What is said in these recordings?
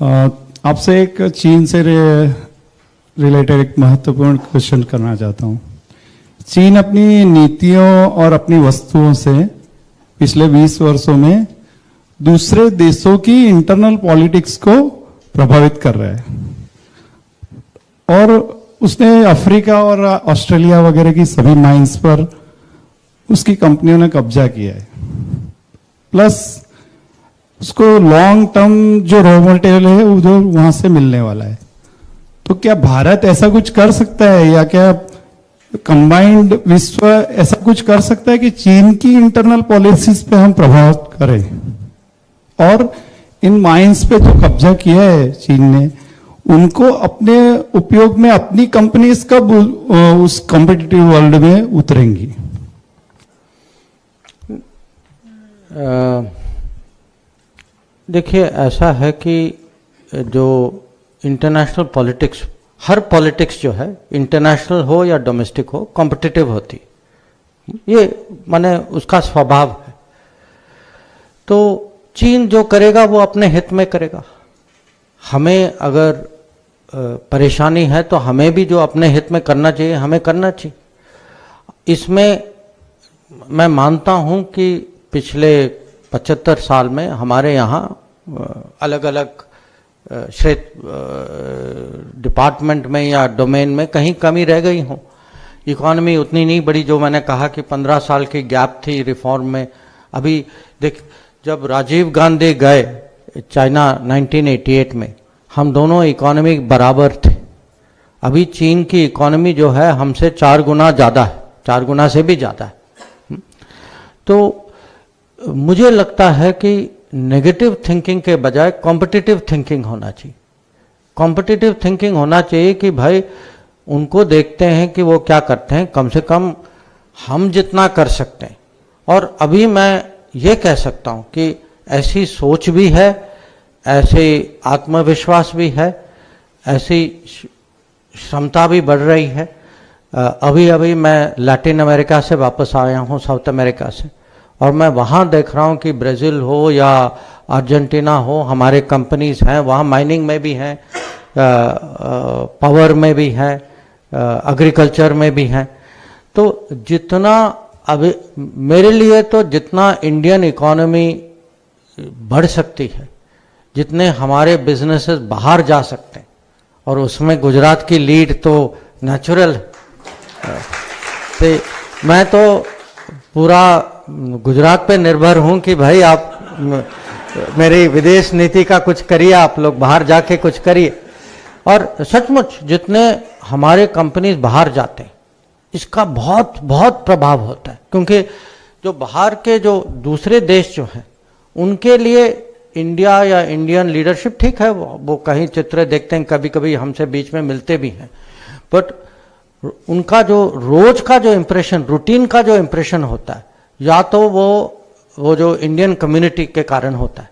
आपसे एक चीन से रिलेटेड एक महत्वपूर्ण क्वेश्चन करना चाहता हूँ। चीन अपनी नीतियों और अपनी वस्तुओं से पिछले 20 वर्षों में दूसरे देशों की इंटरनल पॉलिटिक्स को प्रभावित कर रहा है और उसने अफ्रीका और ऑस्ट्रेलिया वगैरह की सभी माइंस पर उसकी कंपनियों ने कब्जा किया है। प्लस उसको लॉन्ग टर्म जो रॉ मटेरियल है उधर वहां से मिलने वाला है। तो क्या भारत ऐसा कुछ कर सकता है या क्या कंबाइंड विश्व ऐसा कुछ कर सकता है कि चीन की इंटरनल पॉलिसीज पे हम प्रभाव करें और इन माइंस पे जो कब्जा किया है चीन ने उनको अपने उपयोग में अपनी कंपनीज कब उस कॉम्पिटिटिव वर्ल्ड में उतरेंगी? देखिए, ऐसा है कि जो इंटरनेशनल पॉलिटिक्स, हर पॉलिटिक्स जो है इंटरनेशनल हो या डोमेस्टिक हो, कॉम्पिटिटिव होती, ये माने उसका स्वभाव है। तो चीन जो करेगा वो अपने हित में करेगा। हमें अगर परेशानी है तो हमें भी जो अपने हित में करना चाहिए हमें करना चाहिए। इसमें मैं मानता हूं कि पिछले 75 साल में हमारे यहाँ अलग अलग क्षेत्र डिपार्टमेंट में या डोमेन में कहीं कमी रह गई हो। इकॉनमी उतनी नहीं बढ़ी जो मैंने कहा कि 15 साल की गैप थी रिफॉर्म में। अभी देख, जब राजीव गांधी गए चाइना 1988 में, हम दोनों इकॉनमी बराबर थे। अभी चीन की इकॉनमी जो है हमसे 4 गुना ज़्यादा है, 4 गुना से भी ज़्यादा है। तो मुझे लगता है कि नेगेटिव थिंकिंग के बजाय कॉम्पिटिटिव थिंकिंग होना चाहिए। कॉम्पिटिटिव थिंकिंग होना चाहिए कि भाई उनको देखते हैं कि वो क्या करते हैं, कम से कम हम जितना कर सकते हैं। और अभी मैं ये कह सकता हूँ कि ऐसी सोच भी है, ऐसे आत्मविश्वास भी है, ऐसी क्षमता भी बढ़ रही है। अभी अभी मैं लैटिन अमेरिका से वापस आया हूँ, साउथ अमेरिका से, और मैं वहाँ देख रहा हूँ कि ब्राज़ील हो या अर्जेंटीना हो, हमारे कंपनीज हैं वहाँ, माइनिंग में भी हैं, पावर में भी हैं, एग्रीकल्चर में भी हैं। तो जितना अभी मेरे लिए तो जितना इंडियन इकॉनमी बढ़ सकती है, जितने हमारे बिजनेसेस बाहर जा सकते हैं, और उसमें गुजरात की लीड तो नेचुरल है। तो मैं तो पूरा गुजरात पे निर्भर हूँ कि भाई आप मेरी विदेश नीति का कुछ करिए, आप लोग बाहर जाके कुछ करिए। और सचमुच जितने हमारे कंपनीज बाहर जाते हैं इसका बहुत बहुत प्रभाव होता है, क्योंकि जो बाहर के जो दूसरे देश जो हैं उनके लिए इंडिया या इंडियन लीडरशिप ठीक है, वो कहीं चित्र देखते हैं, कभी कभी हमसे बीच में मिलते भी हैं, बट उनका जो रोज का जो इम्प्रेशन, रूटीन का जो इम्प्रेशन होता है, या तो वो जो इंडियन कम्युनिटी के कारण होता है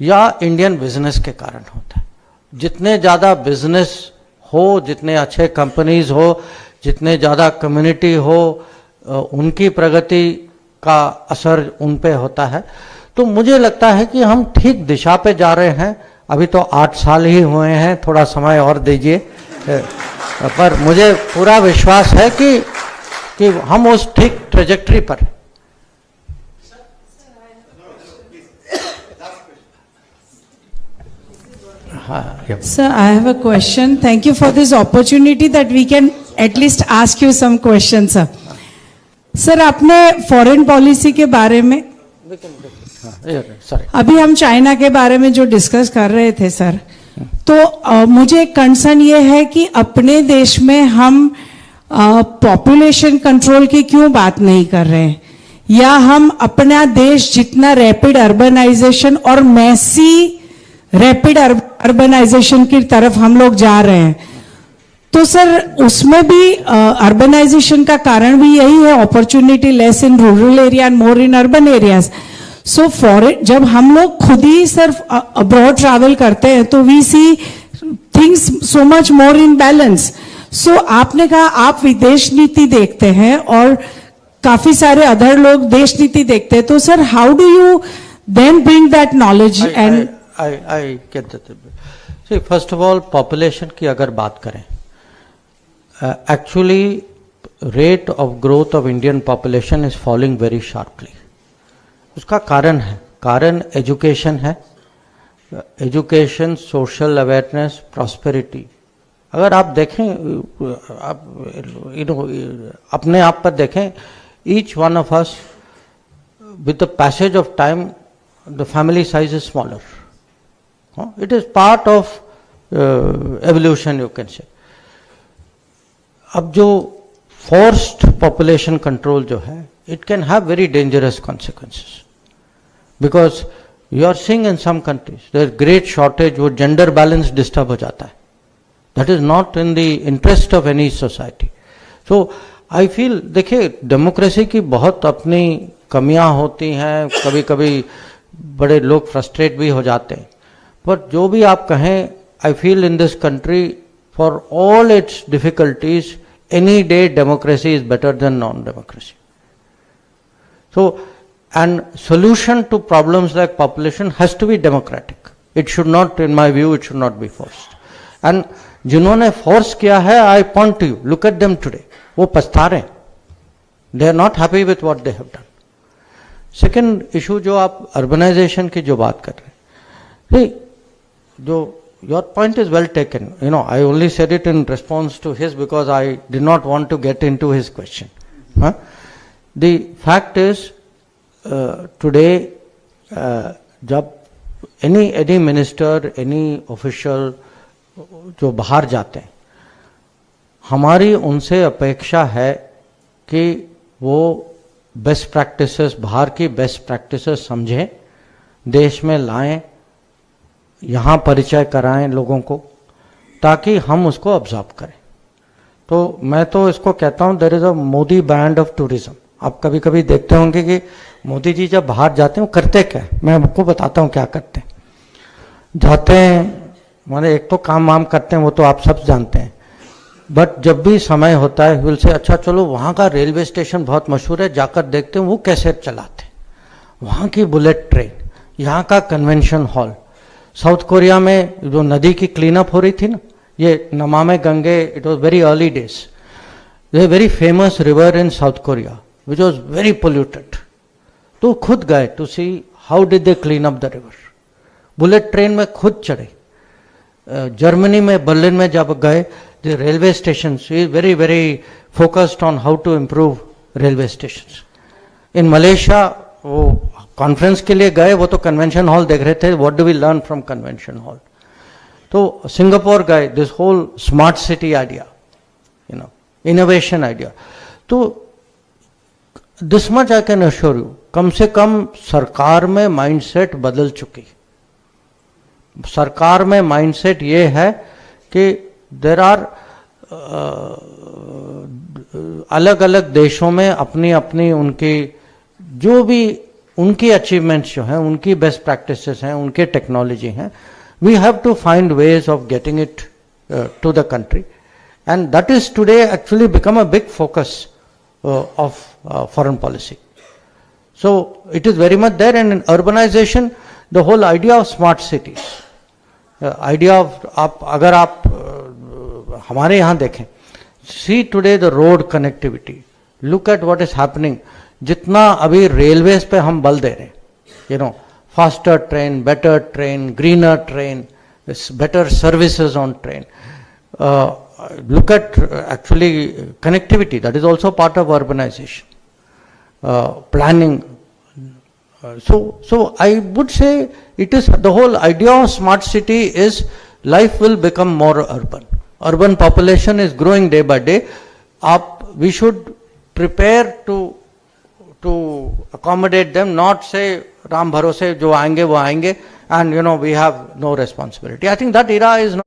या इंडियन बिजनेस के कारण होता है। जितने ज़्यादा बिजनेस हो, जितने अच्छे कंपनीज हो, जितने ज़्यादा कम्युनिटी हो, उनकी प्रगति का असर उन पे होता है। तो मुझे लगता है कि हम ठीक दिशा पे जा रहे हैं। अभी तो 8 साल ही हुए हैं, थोड़ा समय और दीजिए, पर मुझे पूरा विश्वास है कि हम उस ठीक ट्रेजेक्टरी पर हैं। Sir, I have a question. Thank you for this opportunity that we can at least ask you some questions, sir. Sir, आपने फॉरेन पॉलिसी के बारे में, अभी हम चाइना के बारे में जो डिस्कस कर रहे थे सर, तो मुझे एक कंसर्न ये है कि अपने देश में हम पॉपुलेशन कंट्रोल की क्यों बात नहीं कर रहे हैं, या हम अपना देश जितना रैपिड अर्बनाइजेशन और मैसी रैपिड अर्बनाइजेशन की तरफ हम लोग जा रहे हैं, तो सर उसमें भी अर्बनाइजेशन का कारण भी यही है, opportunity less in rural area and more in urban areas. So foreign, जब हम लोग खुद ही सिर्फ अब्रॉड ट्रैवल करते हैं तो we see things so much more in balance. So आपने कहा आप विदेश नीति देखते हैं और काफी सारे अदर लोग देश नीति देखते हैं, तो sir how do you then bring that knowledge? I get that. See, first of all, population की अगर बात करें, actually rate of growth of Indian population is falling very sharply. उसका कारण एजुकेशन है, एजुकेशन, सोशल अवेयरनेस, प्रॉस्पेरिटी. अगर आप देखें, आप अपने आप पर देखें, each one of us with the passage of time the family size is smaller. It is part of evolution, you can say. अब जो forced population control जो है, it can have very dangerous consequences, because you are seeing in some countries there is great shortage, वो gender balance disturb हो जाता है. That is not in the interest of any society. So I feel, देखिए democracy की बहुत अपनी कमियां होती हैं, कभी कभी बड़े लोग फ्रस्ट्रेट भी हो जाते हैं, पर जो भी आप कहें, I feel in this country for all its difficulties any day democracy is better than non democracy. So and solution to problems like population has to be democratic. It should not, in my view, it should not be forced. And जिन्होंने force किया है, I point to you, look at them today, वो पछता रहे हैं. They are not happy with what they have done. Second issue जो आप urbanisation की जो बात कर रहे हैं, जो your point is well taken. You know, I only said it in response to his because I did not want to get into his question. The fact is today जब एनी मिनिस्टर, एनी ऑफिशियल जो बाहर जाते हैं, हमारी उनसे अपेक्षा है कि वो बेस्ट प्रैक्टिसेस, बाहर की बेस्ट प्रैक्टिसेस समझें, देश में लाएं, यहाँ परिचय कराएं लोगों को, ताकि हम उसको ऑब्जर्व करें. तो मैं तो इसको कहता हूँ, there is a Modi band of tourism. आप कभी कभी देखते होंगे कि मोदी जी जब बाहर जाते हैं वो करते क्या है. मैं आपको बताता हूँ क्या करते हैं. जाते हैं, माने एक तो काम वाम करते हैं, वो तो आप सब जानते हैं, बट जब भी समय होता है विल से, अच्छा चलो वहाँ का रेलवे स्टेशन बहुत मशहूर है, जाकर देखते हैं वो कैसे चलाते हैं, वहाँ की बुलेट ट्रेन, यहाँ का कन्वेंशन हॉल. साउथ कोरिया में जो नदी की क्लीन अप हो रही थी ना, ये Namami Gange, it was very early days. A very famous river in South Korea which was very polluted. तो खुद गए to see how did they clean up the river. Bullet train में खुद चढ़े. जर्मनी में, बर्लिन में जब गए, the railway stations is very, very focused on how to improve railway stations. In Malaysia, वो कॉन्फ्रेंस के लिए गए, वो तो कन्वेंशन हॉल देख रहे थे, what do we learn from convention hall. तो सिंगापुर गए, this whole smart city idea, you know, innovation idea. तो this much I can assure you, कम से कम सरकार में माइंडसेट बदल चुकी. सरकार में माइंडसेट ये है कि देर आर अलग अलग देशों में अपनी अपनी उनकी जो भी उनकी अचीवमेंट्स जो हैं, उनकी बेस्ट प्रैक्टिसेस हैं, उनके टेक्नोलॉजी हैं, we have to find ways of getting it to the country. And that is today actually become a big focus of foreign policy. So it is very much there. And in urbanisation the whole idea of smart cities, idea of, आप अगर आप हमारे यहाँ देखें, see today the road connectivity, look at what is happening. जितना अभी railways पे हम बल दे रहे हैं, you know, faster train, better train, greener train, better services on train. Look at actually connectivity, that is also part of urbanisation, planning. So I would say it is the whole idea of smart city is life will become more urban. Urban population is growing day by day. We should prepare to accommodate them, not say Ram Bharose jo aayenge wo aayenge, and you know we have no responsibility. I think that era is not.